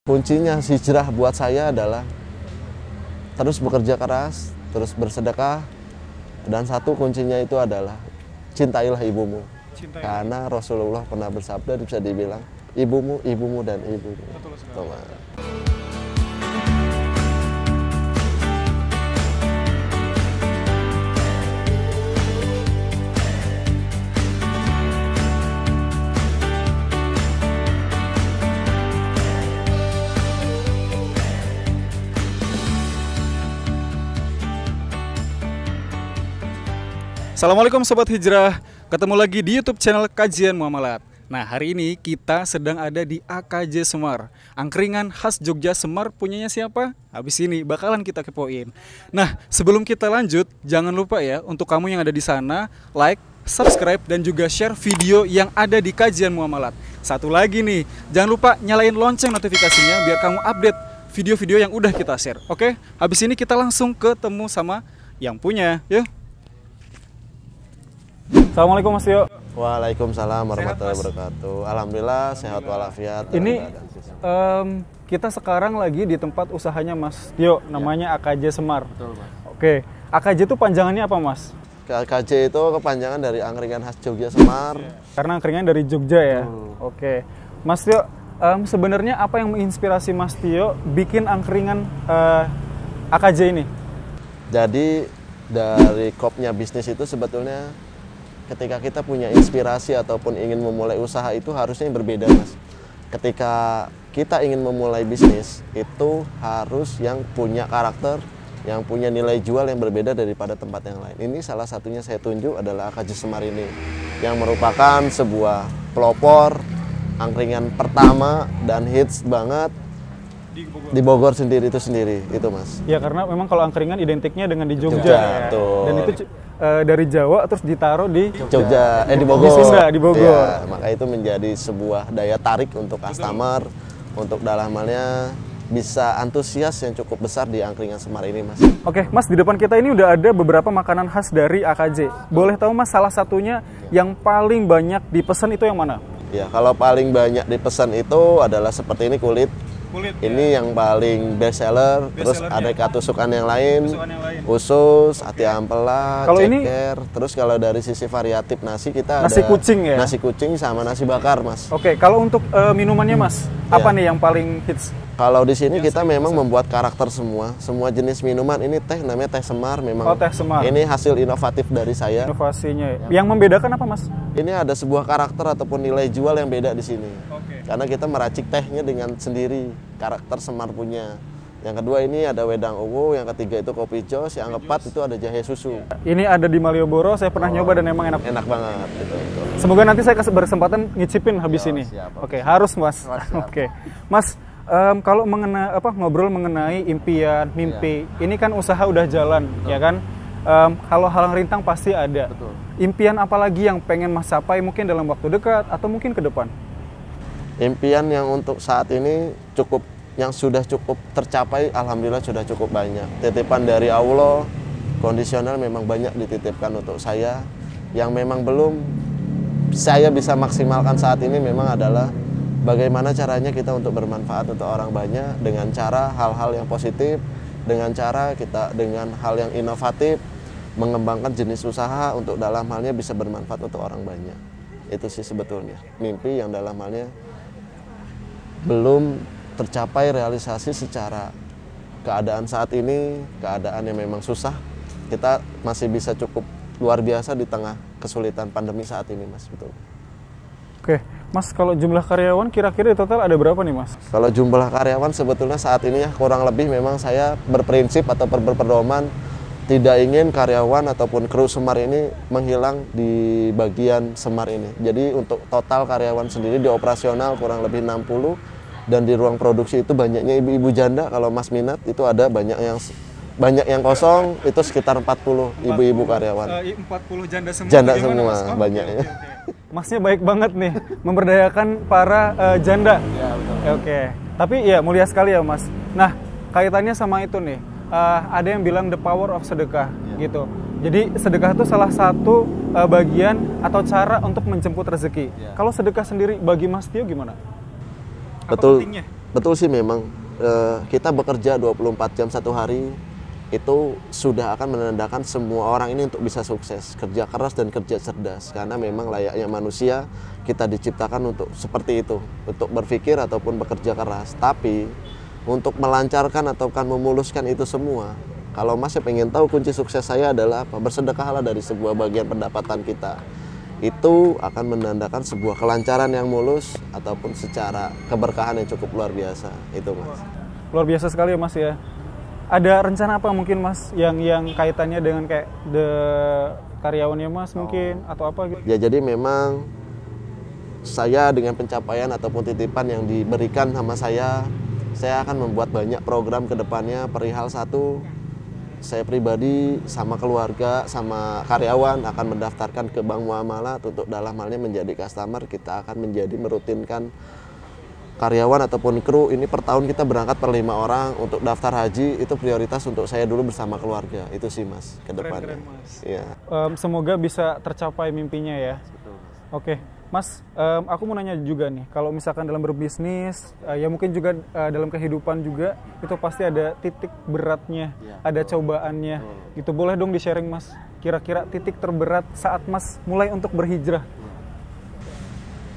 Kuncinya hijrah buat saya adalah terus bekerja keras, terus bersedekah, dan satu kuncinya itu adalah cintailah ibumu. Karena Rasulullah pernah bersabda, bisa dibilang ibumu, ibumu, dan ibumu. Betul sekali. Assalamualaikum Sobat Hijrah, ketemu lagi di YouTube channel Kajian Muamalat. Nah, hari ini kita sedang ada di AKJ Semar, angkringan khas Jogja Semar, punyanya siapa? Habis ini bakalan kita kepoin. Nah, sebelum kita lanjut, jangan lupa ya untuk kamu yang ada di sana, like, subscribe, dan juga share video yang ada di Kajian Muamalat. Satu lagi nih, jangan lupa nyalain lonceng notifikasinya biar kamu update video-video yang udah kita share. Oke, habis ini kita langsung ketemu sama yang punya, yuk. Assalamualaikum Mas Tio. Waalaikumsalam warahmatullahi wabarakatuh. Alhamdulillah sehat walafiat. Ini kita sekarang lagi di tempat usahanya Mas Tio, namanya AKJ Semar. Betul, Mas. Oke, AKJ itu panjangannya apa, Mas? AKJ itu kepanjangan dari angkringan khas Jogja Semar. Karena angkringan dari Jogja ya. Oke, Mas Tio, sebenarnya apa yang menginspirasi Mas Tio bikin angkringan AKJ ini? Jadi dari kopnya bisnis itu sebetulnya ketika kita punya inspirasi ataupun ingin memulai usaha itu harusnya yang berbeda, Mas. Ketika kita ingin memulai bisnis itu harus yang punya karakter, yang punya nilai jual yang berbeda daripada tempat yang lain. Ini salah satunya saya tunjuk adalah AKJ Semar ini, yang merupakan sebuah pelopor angkringan pertama dan hits banget di Bogor sendiri itu sendiri, itu Mas. Ya karena memang kalau angkringan identiknya dengan di Jogja, ya. Dan itu dari Jawa terus ditaruh di Jogja, di Bogor. Di Sunda, di Bogor. Ya, maka itu menjadi sebuah daya tarik untuk customer, untuk dalam halnya bisa antusias yang cukup besar di angkringan Semar ini, Mas. Oke, Mas, di depan kita ini udah ada beberapa makanan khas dari AKJ. Boleh tahu, Mas, salah satunya yang paling banyak dipesan itu yang mana? Ya, kalau paling banyak dipesan itu adalah seperti ini, kulit. Ini yang paling best seller, terus aneka tusukan yang lain, usus, ati ampela, ceker. Terus kalau dari sisi variatif nasi kita nasi ada kucing ya? Nasi kucing sama nasi bakar, Mas. Oke, kalau untuk minumannya, Mas, apa nih yang paling hits? Kalau di sini kita memang membuat karakter semua jenis minuman. Ini teh namanya teh Semar memang. Oh, teh Semar. Ini hasil inovatif dari saya. Inovasinya. Yang membedakan apa, Mas? Ini ada sebuah karakter ataupun nilai jual yang beda di sini. Karena kita meracik tehnya dengan sendiri, karakter Semar punya. Yang kedua ini ada wedang ungu, yang ketiga itu kopi jos, yang keempat itu ada jahe susu. Ini ada di Malioboro, saya pernah nyoba dan emang enak. Enak banget gitu. Semoga nanti saya berkesempatan ngicipin habis ini. Oke, harus, Mas. Oke. Mas, kalau ngobrol mengenai impian, mimpi, ini kan usaha udah jalan, ya kan? Kalau halang rintang pasti ada. Betul. Impian apa lagi yang pengen Mas capai mungkin dalam waktu dekat atau mungkin ke depan? Impian yang untuk saat ini yang sudah cukup tercapai, alhamdulillah sudah cukup banyak. Titipan dari Allah, kondisional memang banyak dititipkan untuk saya. Yang memang belum saya bisa maksimalkan saat ini memang adalah bagaimana caranya kita untuk bermanfaat untuk orang banyak dengan cara hal-hal yang positif, dengan cara kita dengan hal yang inovatif, mengembangkan jenis usaha untuk dalam halnya bisa bermanfaat untuk orang banyak. Itu sih sebetulnya mimpi yang dalam halnya belum tercapai realisasi secara keadaan saat ini, keadaan yang memang susah. Kita masih bisa cukup luar biasa di tengah kesulitan pandemi saat ini, Mas. Betul. Oke, Mas, kalau jumlah karyawan kira-kira di total ada berapa nih, Mas? Kalau jumlah karyawan sebetulnya saat ini ya kurang lebih memang saya berprinsip atau berpedoman tidak ingin karyawan ataupun kru Semar ini menghilang di bagian Semar ini. Jadi untuk total karyawan sendiri di operasional kurang lebih 60, dan di ruang produksi itu banyaknya ibu-ibu janda. Kalau Mas minat itu ada banyak yang kosong, itu sekitar 40 ibu-ibu karyawan. 40 janda semua. Janda semua banyaknya. Masnya baik banget nih memberdayakan para janda. Ya, betul. Oke. Tapi ya mulia sekali ya, Mas. Nah, kaitannya sama itu nih. Ada yang bilang the power of sedekah gitu. Jadi sedekah itu salah satu bagian atau cara untuk menjemput rezeki. Kalau sedekah sendiri bagi Mas Tio gimana? Betul, Betul sih memang kita bekerja 24 jam satu hari itu sudah akan menandakan semua orang ini untuk bisa sukses, kerja keras dan kerja cerdas, karena memang layaknya manusia kita diciptakan untuk seperti itu, untuk berpikir ataupun bekerja keras. Tapi untuk melancarkan atau memuluskan itu semua, kalau Mas pengen tahu kunci sukses saya adalah apa, bersedekahlah dari sebuah bagian pendapatan kita. Itu akan menandakan sebuah kelancaran yang mulus ataupun secara keberkahan yang cukup luar biasa. Itu Mas. Luar biasa sekali ya Mas ya. Ada rencana apa mungkin Mas yang kaitannya dengan kayak karyawannya Mas mungkin atau apa gitu? Ya jadi memang saya dengan pencapaian ataupun titipan yang diberikan sama saya akan membuat banyak program ke depannya perihal satu, saya pribadi sama keluarga sama karyawan akan mendaftarkan ke Bank Muamalat untuk dalam halnya menjadi customer. Kita akan merutinkan karyawan ataupun kru ini per tahun kita berangkat per 5 orang untuk daftar haji, itu prioritas untuk saya dulu bersama keluarga. Itu sih Mas ke depannya. Keren, Mas. Ya. Semoga bisa tercapai mimpinya ya. Oke, Mas, aku mau nanya juga nih, kalau misalkan dalam berbisnis, ya mungkin juga dalam kehidupan juga, itu pasti ada titik beratnya, ada cobaannya. Gitu, boleh dong di-sharing Mas, kira-kira titik terberat saat Mas mulai untuk berhijrah?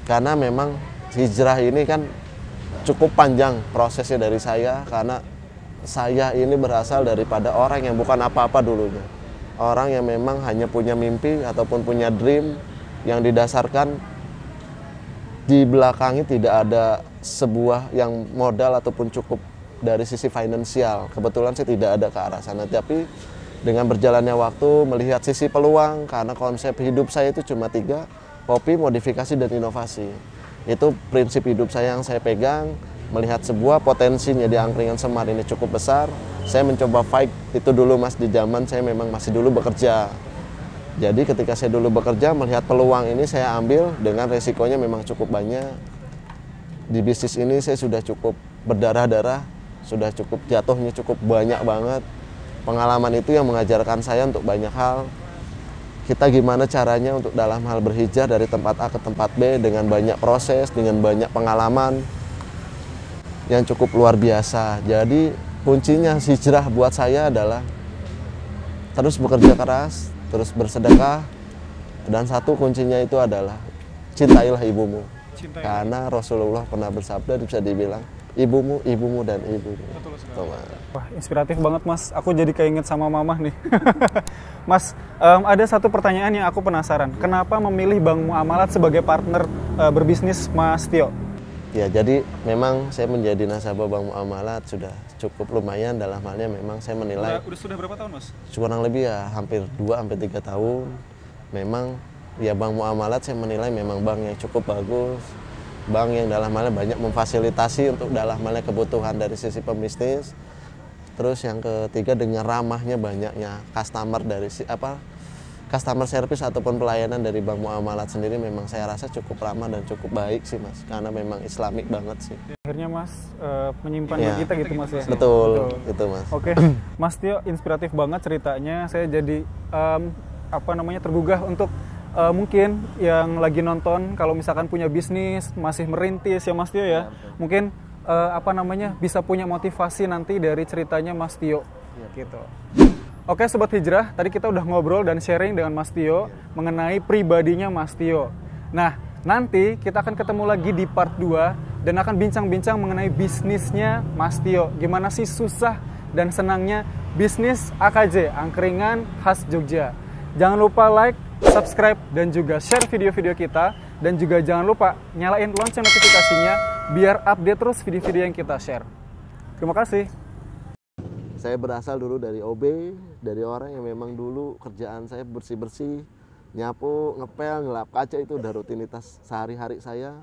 Karena memang hijrah ini kan cukup panjang prosesnya dari saya, karena saya ini berasal daripada orang yang bukan apa-apa dulunya. Orang yang memang hanya punya mimpi ataupun punya dream yang didasarkan di belakangnya tidak ada sebuah yang modal ataupun cukup dari sisi finansial. Kebetulan saya tidak ada ke arah sana, tapi dengan berjalannya waktu melihat sisi peluang, karena konsep hidup saya itu cuma 3, kopi, modifikasi, dan inovasi. Itu prinsip hidup saya yang saya pegang. Melihat sebuah potensinya di angkringan Semar ini cukup besar, saya mencoba fight itu dulu Mas, di zaman saya memang masih dulu bekerja. Jadi ketika saya dulu bekerja, melihat peluang ini saya ambil dengan resikonya memang cukup banyak. Di bisnis ini saya sudah cukup berdarah-darah, sudah cukup jatuhnya cukup banyak banget. Pengalaman itu yang mengajarkan saya untuk banyak hal. Kita gimana caranya untuk dalam hal berhijrah dari tempat A ke tempat B dengan banyak proses, dengan banyak pengalaman yang cukup luar biasa. Jadi kuncinya hijrah buat saya adalah terus bekerja keras, terus bersedekah, dan satu kuncinya itu adalah cintailah ibumu. Karena Rasulullah pernah bersabda, bisa dibilang ibumu, ibumu, dan ibumu. Betul sekali. Wah, inspiratif banget Mas. Aku jadi keinget sama mamah nih. Mas, ada satu pertanyaan yang aku penasaran. Kenapa memilih Bank Muamalat sebagai partner berbisnis Mas Tio? Ya, jadi memang saya menjadi nasabah Bank Muamalat sudah cukup lumayan, dalam halnya memang saya menilai. Sudah berapa tahun Mas? Kurang lebih ya hampir 2-3 tahun. Memang ya Bank Muamalat saya menilai memang bank yang cukup bagus. Bank yang dalam halnya banyak memfasilitasi untuk dalam halnya kebutuhan dari sisi pembisnis. Terus yang ketiga dengan ramahnya banyaknya customer dari customer service ataupun pelayanan dari Bank Muamalat sendiri memang saya rasa cukup ramah dan cukup baik sih Mas, karena memang islamik banget sih. Akhirnya Mas menyimpan Ya, kita gitu Mas ya. Betul. Itu Mas. Oke, Mas Tio inspiratif banget ceritanya. Saya jadi tergugah untuk mungkin yang lagi nonton, kalau misalkan punya bisnis masih merintis ya Mas Tio ya, mungkin bisa punya motivasi nanti dari ceritanya Mas Tio gitu. Oke Sobat Hijrah, tadi kita udah ngobrol dan sharing dengan Mas Tio mengenai pribadinya Mas Tio. Nah, nanti kita akan ketemu lagi di part 2 dan akan bincang-bincang mengenai bisnisnya Mas Tio. Gimana sih susah dan senangnya bisnis AKJ, angkringan khas Jogja. Jangan lupa like, subscribe, dan juga share video-video kita. Dan juga jangan lupa nyalain lonceng notifikasinya biar update terus video-video yang kita share. Terima kasih. Saya berasal dulu dari OB, dari orang yang memang dulu kerjaan saya bersih-bersih, nyapu, ngepel, ngelap kaca, itu udah rutinitas sehari-hari saya.